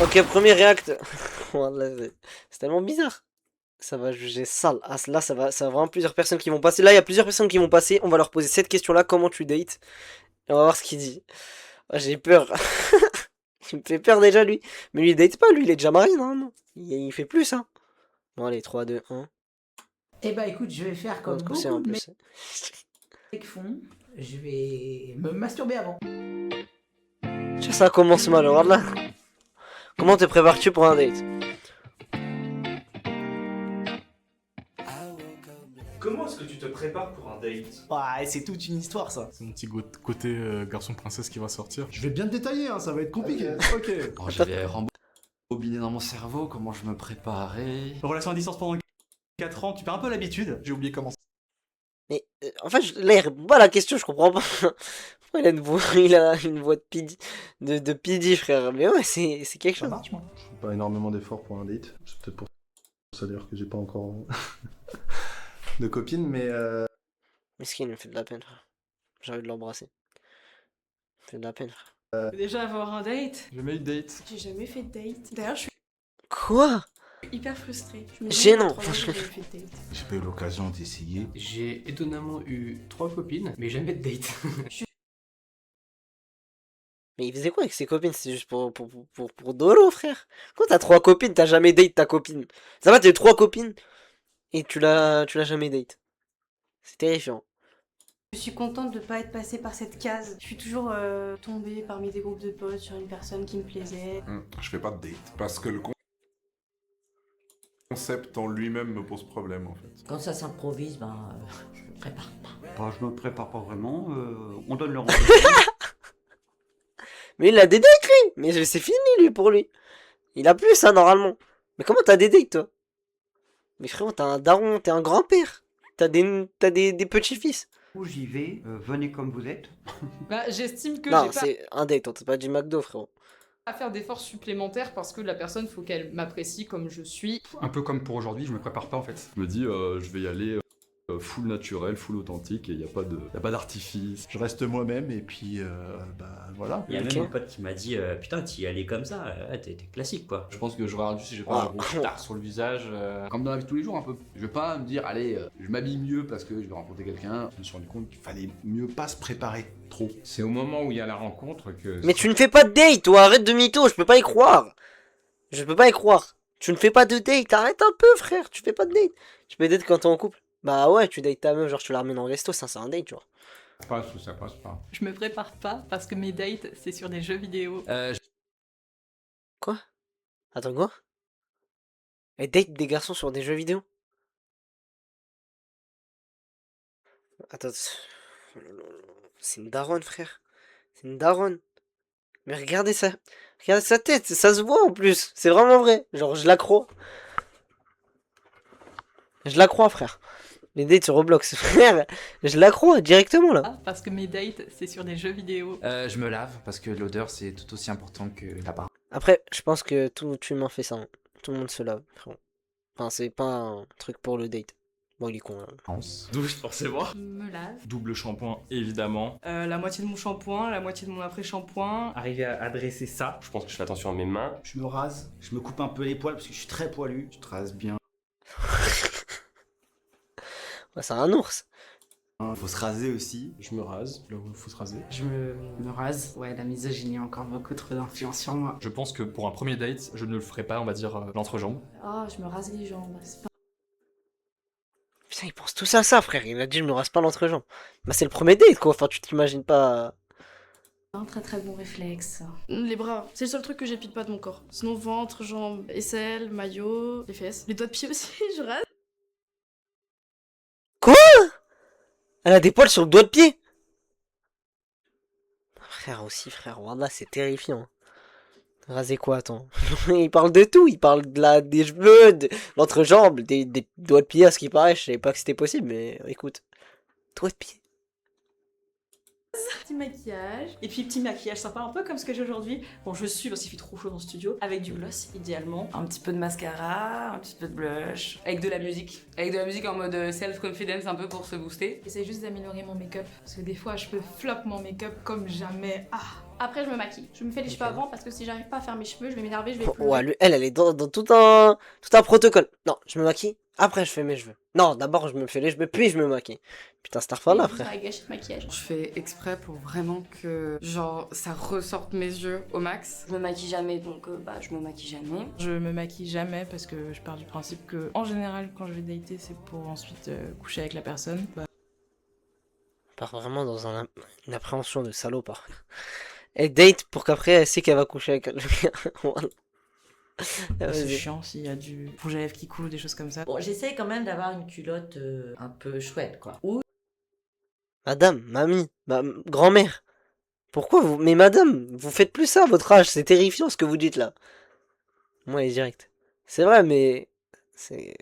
Ok, premier react. Voilà, c'est tellement bizarre. Ça va juger sale. Ah, là, ça va vraiment plusieurs personnes qui vont passer. Là, il y a plusieurs personnes qui vont passer. On va leur poser cette question-là. Comment tu dates? Et on va voir ce qu'il dit. Ah, j'ai peur. Il me fait peur déjà, lui. Mais lui, il date pas. Lui, il est déjà marié, non? Il fait plus, hein. Bon, allez, 3, 2, 1. Eh bah écoute, je vais faire On va comme te pousser beaucoup en de plus. mecs font. Je vais me masturber avant. Tiens, ça commence mal. Regarde là. Comment te prépares-tu pour un date? Comment est-ce que tu te prépares pour un date? Ouais, c'est toute une histoire ça. C'est mon petit côté garçon princesse qui va sortir. Je vais bien te détailler, hein, ça va être compliqué. Ok. Alors, je vais rembobiner dans mon cerveau comment je me préparais. Relation à distance pendant 4 ans, tu perds un peu l'habitude. J'ai oublié comment. Mais en fait, là, il répond pas à la question, je comprends pas. Pourquoi il a une voix de Pidi, de Pidi, frère. Mais ouais, c'est quelque Ça chose. marche moi. Je fais pas énormément d'efforts pour un date. C'est peut-être pour ça d'ailleurs que j'ai pas encore de copine, mais Miskin, il me fait de la peine, frère. J'ai envie de l'embrasser. Il me fait de la peine, frère. Déjà avoir un date. J'ai jamais eu de date. J'ai jamais fait de date. D'ailleurs, je suis Quoi? hyper frustrée. Je me dis, Gênant. il y a 3 ans, j'ai jamais fait de date. J'ai pas eu l'occasion d'essayer. J'ai étonnamment eu 3 copines, mais jamais de date. Mais il faisait quoi avec ses copines? C'est juste pour Dolo, frère. Quand t'as 3 copines, t'as jamais date ta copine. Ça va, t'as eu 3 copines et tu l'as jamais date. C'est terrifiant. Je suis contente de pas être passée par cette case. Je suis toujours tombée parmi des groupes de potes sur une personne qui me plaisait. Je fais pas de date parce que le concept en lui-même me pose problème en fait. Quand ça s'improvise, je me prépare pas. Bah, je me prépare pas vraiment. On donne le rendez-vous. Mais il a des dates, lui. Mais c'est fini, lui, pour lui. Il a plus ça, normalement. Mais comment t'as des dates, toi? Mais frérot, t'as un daron, t'es un grand-père. T'as des petits-fils. J'y vais. Venez comme vous êtes. Bah, j'estime que Non, j'ai pas c'est un date, on t'a pas dit McDo, frérot. à faire d'efforts supplémentaires parce que la personne, faut qu'elle m'apprécie comme je suis. Un peu comme pour aujourd'hui, je me prépare pas en fait. Je me dis, je vais y aller full naturel, full authentique et y a pas d'artifice. je reste moi-même et puis voilà. Il y a Ok. même un pote qui m'a dit putain, t'y allais comme ça, t'es classique quoi. Je pense que j'aurais rendu si j'ai pas un gros star sur le visage. Comme dans la vie de tous les jours un peu. Je vais pas me dire, allez, je m'habille mieux parce que je vais rencontrer quelqu'un. Je me suis rendu compte qu'il fallait mieux pas se préparer trop. C'est au moment où il y a la rencontre que. Mais tu ne fais pas de date, toi, arrête de mytho, je peux pas y croire. Je peux pas y croire. Tu ne fais pas de date, arrête un peu, frère, tu fais pas de date. Tu peux date quand t'es en couple. Bah ouais, tu dates ta meuf, genre tu la ramènes en resto, ça c'est un date, genre. Ça passe ou ça passe pas. Je me prépare pas parce que mes dates, c'est sur des jeux vidéo. Quoi? Attends, quoi? Elle date des garçons sur des jeux vidéo? Attends, c'est une daronne, frère. C'est une daronne. Mais regardez ça. Regardez sa tête, ça se voit en plus. C'est vraiment vrai. Genre, je la crois. Je la crois, frère. Les dates sur Roblox, frère. Je la crois directement là. Ah, parce que mes dates, c'est sur des jeux vidéo. Je me lave parce que l'odeur c'est tout aussi important que la part. Après, je pense que tout humain fait ça, hein. Tout le monde se lave, frérot. Enfin, c'est pas un truc pour le date. Bon, il est con, hein. Douche forcément. Je me lave. Double shampoing, évidemment. La moitié de mon shampoing, la moitié de mon après-shampoing. Arriver à adresser ça, je pense que je fais attention à mes mains. Je me rase, je me coupe un peu les poils parce que je suis très poilu. Je te rase bien. Ouais, c'est un ours. Faut se raser aussi. Je me rase, là où il faut se raser. Je me rase. Ouais, la misogynie a encore beaucoup trop d'influence sur moi. Je pense que pour un premier date, je ne le ferai pas, on va dire, l'entrejambe. Ah, je me rase les jambes. C'est pas... Putain, ils pensent tous à ça, frère. Il a dit, je me rase pas l'entrejambe. Bah, c'est le premier date, quoi. Enfin, tu t'imagines pas. un très très bon réflexe. Les bras, c'est le seul truc que j'épile pas de mon corps. Sinon, ventre, jambes, aisselle, maillot, les fesses. Les doigts de pied aussi, je rase. Elle a des poils sur le doigt de pied. Frère aussi, frère. Regarde là, c'est terrifiant. Raser quoi, attends. Il parle de tout. Il parle des cheveux, de l'entrejambe, des doigts de pied, à ce qui paraît. Je savais pas que c'était possible, mais écoute. Doigts de pied. Petit maquillage. Et puis petit maquillage sympa, un peu comme ce que j'ai aujourd'hui. Bon, je suis parce qu'il fait trop chaud dans le studio. Avec du gloss, idéalement. Un petit peu de mascara, un petit peu de blush. Avec de la musique. Avec de la musique en mode self-confidence un peu pour se booster. J'essaie juste d'améliorer mon make-up. Parce que des fois, je peux flop mon make-up comme jamais. Après, je me maquille. Je me fais les cheveux avant parce que si j'arrive pas à faire mes cheveux, je vais m'énerver, je vais pleurer. Ouais, elle est dans tout un protocole. Non, je me maquille, après je fais mes cheveux. Non, d'abord je me fais les cheveux, puis je me maquille. Putain, Starfall là, frère. Ça va gâcher le maquillage. Je fais exprès pour vraiment que, genre, ça ressorte mes yeux au max. Je me maquille jamais, donc je me maquille jamais. Je me maquille jamais parce que je pars du principe que, en général, quand je vais dater, c'est pour ensuite coucher avec la personne. On part vraiment dans une appréhension de salopard. Elle date pour qu'après elle sait qu'elle va coucher avec le gars. Voilà. C'est chiant s'il y a du rouge à lèvres qui coule, des choses comme ça. Bon, j'essaie quand même d'avoir une culotte un peu chouette, quoi. Ou Madame, mamie, grand-mère. Pourquoi vous... Mais madame, vous faites plus ça à votre âge, c'est terrifiant ce que vous dites là. Moi, elle est direct. C'est vrai, mais... C'est...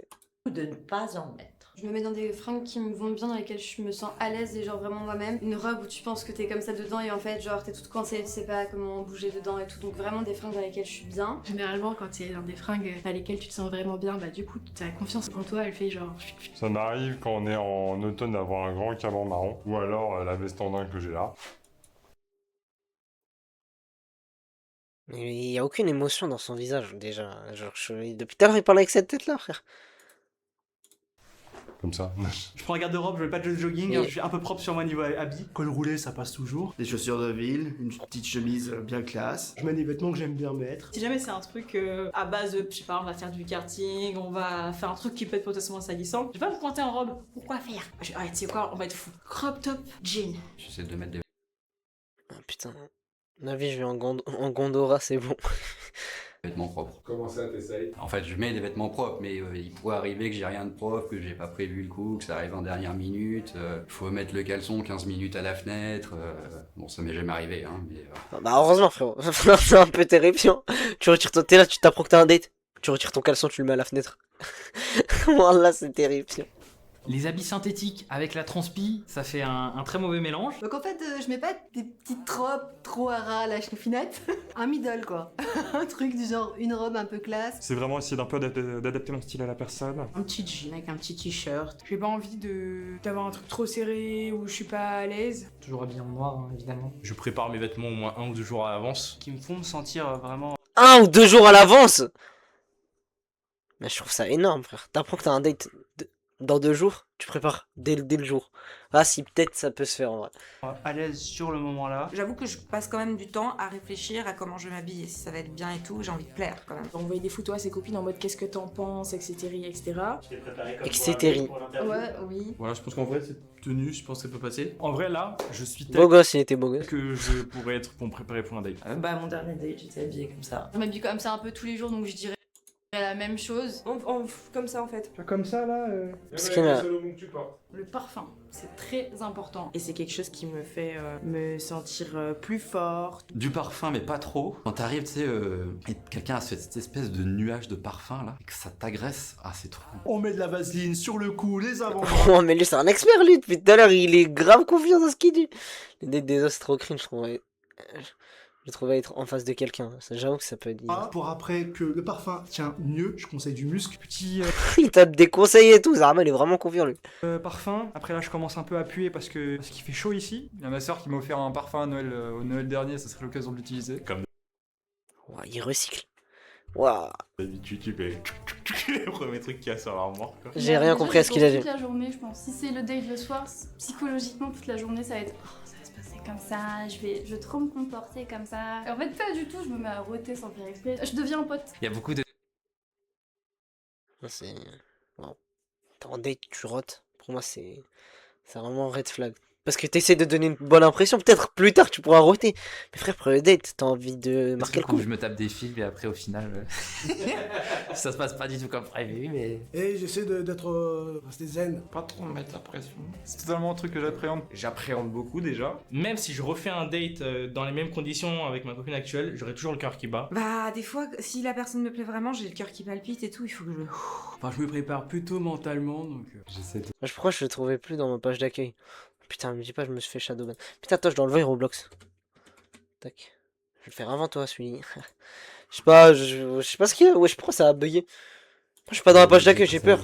de ne pas en mettre. Je me mets dans des fringues qui me vont bien, dans lesquelles je me sens à l'aise et genre vraiment moi-même. Une robe où tu penses que t'es comme ça dedans et en fait genre t'es toute coincée, tu sais pas comment bouger dedans et tout. Donc vraiment des fringues dans lesquelles je suis bien. Généralement, quand tu es dans des fringues dans lesquelles tu te sens vraiment bien, du coup, t'as confiance en toi, elle fait genre... Ça m'arrive quand on est en automne d'avoir un grand caban marron, ou alors la veste en daim que j'ai là. Il y a aucune émotion dans son visage déjà. Genre, depuis tout à l'heure il parle avec cette tête là, frère. Comme ça. Je prends un garde-robe, je mets pas de jogging, je suis un peu propre sur moi niveau habit. Col roulé, ça passe toujours. Des chaussures de ville, une petite chemise bien classe. Je mets des vêtements que j'aime bien mettre. Si jamais c'est un truc à base de, je sais pas, on va faire du karting, on va faire un truc qui peut être potentiellement salissant, je vais pas me pointer en robe. Pourquoi faire? Tu sais quoi, on va être fou. Crop top, jean. J'essaie de mettre des Ah putain. Ma vie, je vais en Gondora, c'est bon. vêtements propres. Comment ça, t'essayes? En fait, je mets des vêtements propres, mais il pourrait arriver que j'ai rien de propre, que j'ai pas prévu le coup, que ça arrive en dernière minute. Faut mettre le caleçon 15 minutes à la fenêtre. Bon, ça m'est jamais arrivé, hein, mais... Bah heureusement, frérot. C'est un peu terrifiant. Tu retires ton... T'es là, tu t'apprends que t'as un date. Tu retires ton caleçon, tu le mets à la fenêtre. Voilà, c'est terrifiant. Les habits synthétiques avec la transpi, ça fait un très mauvais mélange. Donc en fait, je mets pas des petites robes trop à ras à la chenouffinette. Un middle quoi. Un truc du genre une robe un peu classe. C'est vraiment essayer d'un peu d'adapter mon style à la personne. Un petit jean avec un petit t-shirt. J'ai pas envie d'avoir un truc trop serré où je suis pas à l'aise. Toujours habillé en noir, hein, évidemment. Je prépare mes vêtements au moins 1 ou 2 jours à l'avance, qui me font me sentir vraiment... 1 ou 2 jours à l'avance. Mais je trouve ça énorme, frère. T'apprends que t'as un date dans 2 jours, tu prépares dès le jour. Ah si, peut-être ça peut se faire en vrai. À l'aise sur le moment là. J'avoue que je passe quand même du temps à réfléchir à comment je vais m'habiller, si ça va être bien et tout, j'ai envie de plaire quand même. Envoyer des photos à ses copines en mode qu'est-ce que t'en penses, etc. etc. Etc. Ouais, oui. Voilà, je pense qu'en vrai, cette tenue, je pense qu'elle peut passer. En vrai, là, je suis Beau gosse, il était beau gosse. que je pourrais être pour me préparer pour un date. Mon dernier date, j'étais habillée comme ça. Je m'habille comme ça un peu tous les jours donc je dirais la même chose. Comme ça en fait. Comme ça là Parce qu'il y en a- Le parfum, c'est très important. Et c'est quelque chose qui me fait me sentir plus forte. Du parfum, mais pas trop. Quand t'arrives, tu sais, et quelqu'un a cette espèce de nuage de parfum, là, et que ça t'agresse, c'est trop... On met de la vaseline sur le cou, les avant. Oh mais lui c'est un expert lui, depuis tout à l'heure il est grave confiant dans ce qu'il dit. Les dates des os c'est trop cringe, je trouvais être en face de quelqu'un, j'avoue que ça peut être... Pour après que le parfum tient mieux, je conseille du musc. Petit Il tape des conseils et tout, Zarma il est vraiment confiant lui. parfum. Après là, je commence un peu à puer parce qu'il fait chaud ici. Il y a ma soeur qui m'a offert un parfum à Noël, au Noël dernier, ça serait l'occasion de l'utiliser. Comme Ouah, il recycle. Waouh. d'habitude, tu fais le premier truc qu'il y a sur l'armoire. J'ai rien compris à ce qu'il a dit. Toute la journée, je pense. Si c'est le date le soir, psychologiquement, toute la journée, ça va être... Oh, ça va se passer comme ça, je vais trop me comporter comme ça. Et en fait, pas du tout, je me mets à roter sans faire exprès. Je deviens un pote. Il y a beaucoup de... C'est... Wow. T'es en date, tu rotes. Pour moi c'est vraiment un red flag. Parce que t'essaies de donner une bonne impression, peut-être plus tard tu pourras roter. Mais frère, pour le date, t'as envie de marquer le coup. Je me tape des films et après au final, ça se passe pas du tout comme prévu, mais... Et j'essaie d'être resté zen. Pas trop me mettre la pression. C'est totalement un truc que j'appréhende. J'appréhende beaucoup déjà. Même si je refais un date dans les mêmes conditions avec ma copine actuelle, j'aurai toujours le cœur qui bat. Bah des fois, si la personne me plaît vraiment, j'ai le cœur qui palpite et tout, il faut que je... Enfin, je me prépare plutôt mentalement, donc... J'essaie de... Pourquoi je le trouvais plus dans ma page d'accueil? Putain, me dis pas, je me suis fait shadowban. Putain, toi, je dois enlever Roblox. Tac. Je vais le faire avant toi, celui-là. Je sais pas, je sais pas ce qu'il y a. Wesh, pourquoi ça a bugué? Je suis pas dans la page d'accueil, j'ai peur.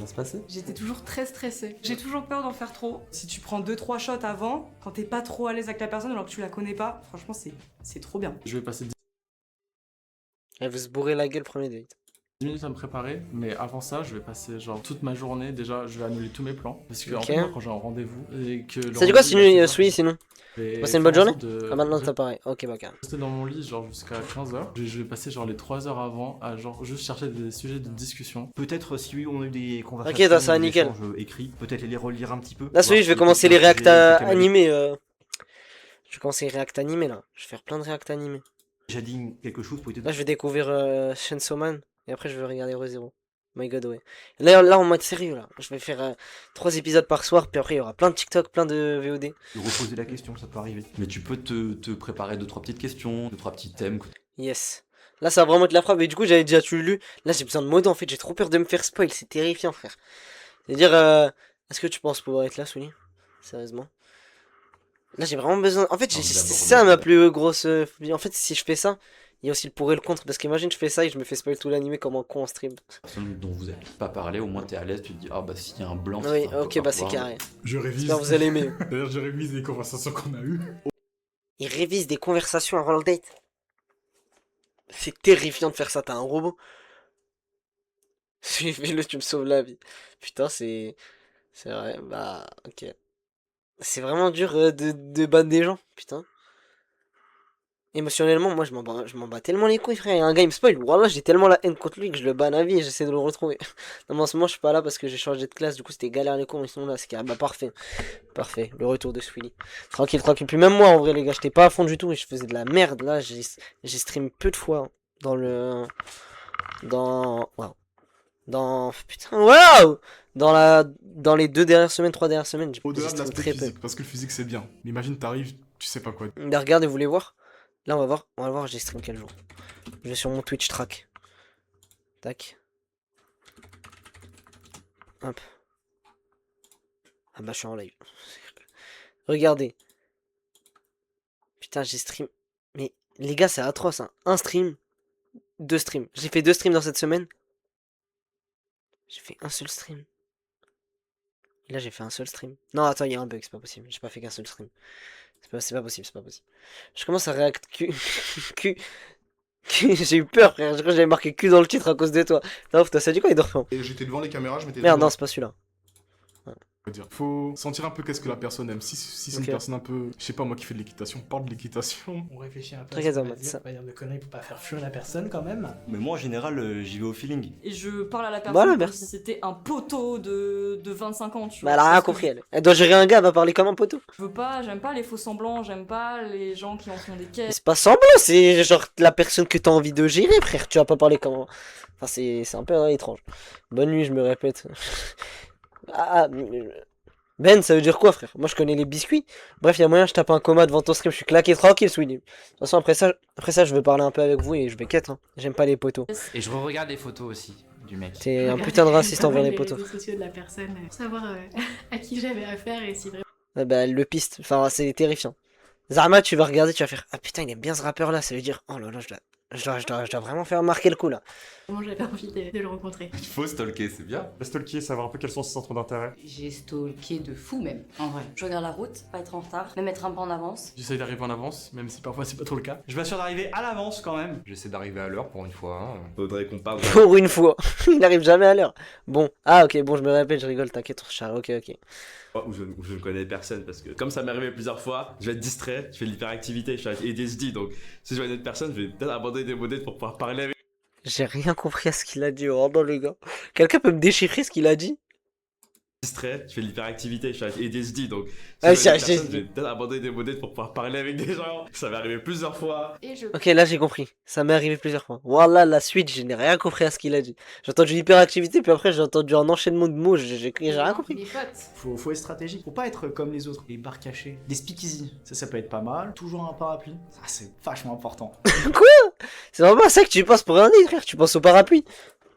J'étais toujours très stressée. J'ai toujours peur d'en faire trop. Si tu prends 2-3 shots avant, quand t'es pas trop à l'aise avec la personne alors que tu la connais pas, franchement c'est trop bien. Je vais passer Elle veut se bourrer la gueule premier date. 10 minutes à me préparer, mais avant ça, je vais passer genre toute ma journée. Déjà, je vais annuler tous mes plans. Parce que en Ok. fait, moi, quand j'ai un rendez-vous et que. Ça dit quoi sinon, sinon? Et Bah, c'est une bonne journée? de- Ah, maintenant t'as pareil. Ok, bah, carrément. Rester dans mon lit genre jusqu'à 15h. Je vais passer genre les 3 heures avant à genre juste chercher des sujets de discussion. Peut-être si on a eu des conversations, Ok, ça va des nickel. échanges écrits, peut-être les relire un petit peu. Là, celui, voir je vais si commencer les quelqu'un reacts a sujet, animés. Je vais commencer les reacts animés là. Je vais faire plein de reacts animés. déjà dit quelque chose pour Là, je vais découvrir Chainsaw Man. Et après, je vais regarder ReZero. My god, ouais. Là, en mode sérieux, là. Je vais faire 3 épisodes par soir. Puis après, il y aura plein de TikTok, plein de VOD. De reposer la question, ça peut arriver. Mais tu peux te préparer 2-3 petites questions, 2-3 petits thèmes. Yes. Là, ça va vraiment être la frappe. Et du coup, j'avais déjà tout lu. Là, j'ai besoin de mots en fait. J'ai trop peur de me faire spoil. C'est terrifiant, frère. C'est-à-dire, est-ce que tu penses pouvoir être là, Souli? Sérieusement? Là, j'ai vraiment besoin. En fait, c'est ça ma plus grosse phobie. En fait, si je fais ça, il y a aussi le pour et le contre. Parce qu'imagine, je fais ça et je me fais spoil tout l'animé comme un con en stream. Personne dont vous n'avez pas parlé, au moins t'es à l'aise, tu te dis ah bah s'il y a un blanc. Oui, ça va ok, pas bah c'est pouvoir- carré. Je révise. J'espère que vous allez aimer. D'ailleurs, je révise les conversations qu'on a eues. Il révise des conversations avant le date. C'est terrifiant de faire ça, t'as un robot. Fais-le, tu me sauves la vie. Putain, c'est vrai, bah, ok. C'est vraiment dur de battre des gens, putain. Émotionnellement, moi, je m'en bats tellement les couilles, frère. Il y a un gars, il me spoil. Voilà, j'ai tellement la haine contre lui que je le banne à vie et j'essaie de le retrouver. Non, mais en ce moment, je suis pas là parce que j'ai changé de classe. Du coup, c'était galère les cours, mais sinon là, c'est carré. Bah, parfait. Parfait. Le retour de Swilly. Tranquille, tranquille. Puis même moi, en vrai, les gars, j'étais pas à fond du tout et je faisais de la merde. Là, j'ai stream peu de fois dans le. Waouh. Putain, waouh! Dans les 2 dernières semaines, 3 dernières semaines, j'ai Au-delà de stream l'aspect très peu. physique, parce que le physique c'est bien. Mais imagine, t'arrives, tu sais pas quoi. Mais regardez, vous voulez voir? Là, on va voir, j'ai stream quel jour. Je vais sur mon Twitch track. Tac. Hop. Ah bah, je suis en live. Regardez. Putain, j'ai stream. Mais les gars, c'est atroce, hein. Un stream, 2 streams. J'ai fait 2 streams dans cette semaine. J'ai fait un seul stream. Et là, j'ai fait un seul stream. Non, attends, il y a un bug, c'est pas possible. J'ai pas fait qu'un seul stream. C'est pas possible, c'est pas possible. Je commence à réact Q. J'ai eu peur, frère. Je crois que j'avais marqué Q dans le titre à cause de toi. Non, toi, ça dit quoi, Edorfan? Et j'étais devant les caméras, je m'étais. Merde, non, c'est pas celui-là. Faut sentir un peu qu'est-ce que la personne aime. Si c'est Ok. une personne un peu, je sais pas moi qui fait de l'équitation, parle de l'équitation. On réfléchit un peu à T'inquiète, ce qu'on on va va dire, ça. pas dire de conneries pour pas faire fuir la personne quand même. Mais moi en général, j'y vais au feeling. Et je parle à la personne Voilà, comme merci. si c'était un poteau de 25 ans, tu Bah, vois. elle a rien Parce que compris, elle. Elle doit gérer un gars, elle va parler comme un poteau. Je veux pas, j'aime pas les faux semblants, j'aime pas les gens qui en font des Mais caisses. c'est pas semblant, c'est genre la personne que t'as envie de gérer, frère. Tu vas pas parler comme. Enfin, c'est un peu étrange. Bonne nuit, je me répète. Ben, ça veut dire quoi, frère? Moi, je connais les biscuits. Bref, il y a moyen, je tape un coma devant ton stream, je suis claqué tranquille, Sweeney. De toute façon, après ça, je vais parler un peu avec vous et je vais quête. Hein. J'aime pas les poteaux. Et je regarde les photos aussi du mec. T'es un putain de raciste envers les poteaux. Les réseaux sociaux de la personne, pour savoir à qui j'avais affaire et si vraiment. Ah bah, elle le piste. Enfin, c'est terrifiant. Zarma, tu vas regarder, tu vas faire ah putain, il aime bien ce rappeur là. Ça veut dire oh là là, je dois vraiment faire marquer le coup là. Vraiment, j'avais envie de le rencontrer. Il faut stalker, c'est bien. Stalker, savoir un peu quels sont ses centres d'intérêt. J'ai stalké de fou même, en vrai. Je regarde la route, pas être en retard, me mettre un peu en avance. J'essaye d'arriver en avance, même si parfois c'est pas trop le cas. Je m'assure d'arriver à l'avance quand même. J'essaie d'arriver à l'heure pour une fois. Hein. Faudrait qu'on parle. Pour une fois, il n'arrive jamais à l'heure. Bon, ah ok, bon, je me répète, je rigole, t'inquiète, Richard. Ok. Où je ne connais personne parce que comme ça m'est arrivé plusieurs fois, je vais être distrait, je fais de l'hyperactivité, je suis ADHD, donc si je vois une autre personne, je vais peut-être abandonner des modèles pour pouvoir parler avec. J'ai rien compris à ce qu'il a dit, vraiment les gars. Quelqu'un peut me déchiffrer ce qu'il a dit? Distrait, je fais de l'hyperactivité, je suis ADHD, donc si Ah, je vois une autre j'ai- personne, je vais peut-être abandonner des modèles pour pouvoir parler avec des gens. Ça m'est arrivé plusieurs fois. Ok, là j'ai compris. Ça m'est arrivé plusieurs fois. Voilà, la suite, je n'ai rien compris à ce qu'il a dit. J'ai entendu hyperactivité, puis après j'ai entendu un enchaînement de mots, j'ai rien compris. Les potes. Faut être stratégique, faut pas être comme les autres. Les bars cachés, des speakeasy, ça peut être pas mal. Toujours un parapluie, ça c'est vachement important. Quoi? C'est vraiment à ça que tu penses pour un nid, frère, tu penses au parapluie.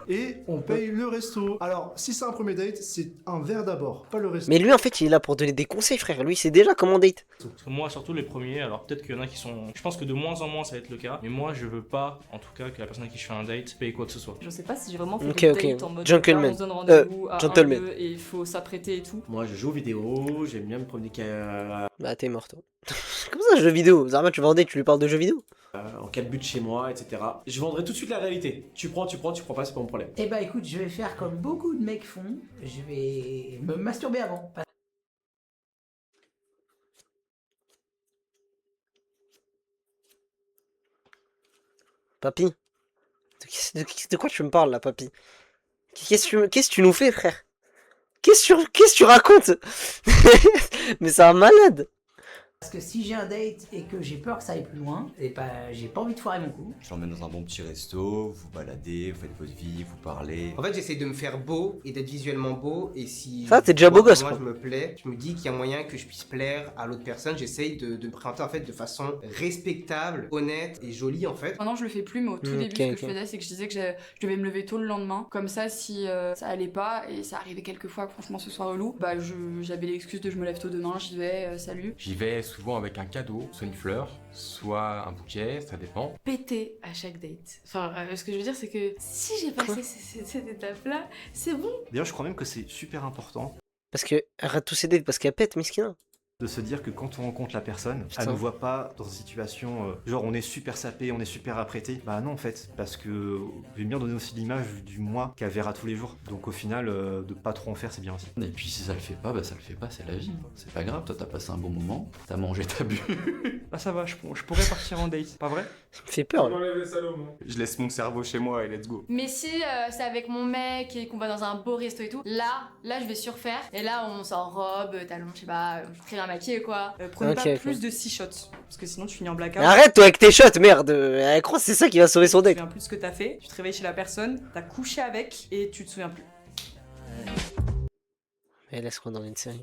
et on paye le resto. Alors, si c'est un premier date, c'est un verre d'abord, pas le resto. Mais lui, en fait, il est là pour donner des conseils, frère. Lui, il sait déjà comment date. Parce que moi, surtout les premiers, alors peut-être qu'il y en a qui sont. Je pense que de moins en moins ça va être le cas, mais moi je veux pas, en tout cas, que la personne à qui je fais un date paye quoi que ce soit. Je sais pas si j'ai vraiment fait Ok, des ok. dates en mode Gentleman. on se donne rendez-vous à Gentleman. 1, 2 et il faut s'apprêter et tout. Moi, je joue aux vidéos, j'aime bien me promener Bah, t'es mort, toi. Comment ça, jeux vidéo? Zarma, tu vas en date, tu lui parles de jeux vidéo? en cas de but chez moi, etc. Je vendrai tout de suite la réalité. Tu prends pas, c'est pas mon problème. Eh bah écoute, je vais faire comme beaucoup de mecs font, je vais me masturber avant. Papy? De quoi tu me parles, là, papy? Qu'est-ce que tu nous fais, frère? Qu'est-ce que tu racontes? Mais c'est un malade! Parce que si j'ai un date et que j'ai peur que ça aille plus loin, et bah j'ai pas envie de foirer mon coup. Je l'emmène dans un bon petit resto, vous baladez, vous faites votre vie, vous parlez. En fait, j'essaie de me faire beau et d'être visuellement beau. Et si Ça, t'es déjà beau gosse, moi quoi. je me plais, je me dis qu'il y a moyen que je puisse plaire à l'autre personne. J'essaye de me présenter en fait de façon respectable, honnête et jolie en fait. Maintenant, je le fais plus, mais au tout début, ce que je faisais, c'est que je disais que je devais me lever tôt le lendemain. Comme ça, si ça allait pas, et ça arrivait quelques fois, franchement, ce soit relou, bah j'avais l'excuse de je me lève tôt demain, j'y vais, salut. J'y vais souvent avec un cadeau, soit une fleur, soit un bouquet, ça dépend. Péter à chaque date. Enfin, ce que je veux dire, c'est que si j'ai passé cette étape-là, c'est bon. D'ailleurs, je crois même que c'est super important Parce que, arrête tous ces dates, parce qu'elle pète, miskina. de se dire que quand on rencontre la personne, Putain. elle nous voit pas dans une situation genre on est super sapé, on est super apprêté. Bah non en fait, parce que j'aime bien donner aussi l'image du moi qu'elle verra tous les jours. Donc au final, de pas trop en faire, c'est bien aussi. Et puis si ça le fait pas, bah ça le fait pas, c'est la vie. C'est pas grave, toi t'as passé un bon moment, t'as mangé, t'as bu. Là ça va, je pourrais partir en date, pas vrai? Ça me fait peur. Je laisse mon cerveau chez moi et let's go. Mais si c'est avec mon mec et qu'on va dans un beau resto et tout, là je vais surfaire. Et là, on s'enrobe, talons, je sais pas, très bien maquillé quoi. Prenez Ok, pas ok. plus de 6 shots, parce que sinon tu finis en blackout. Mais arrête, toi, avec tes shots, merde. Elle croit que c'est ça qui va sauver son Tu te date. souviens plus de ce que t'as fait, tu te réveilles chez la personne, t'as couché avec et tu te souviens plus. Mais laisse-moi dans une série.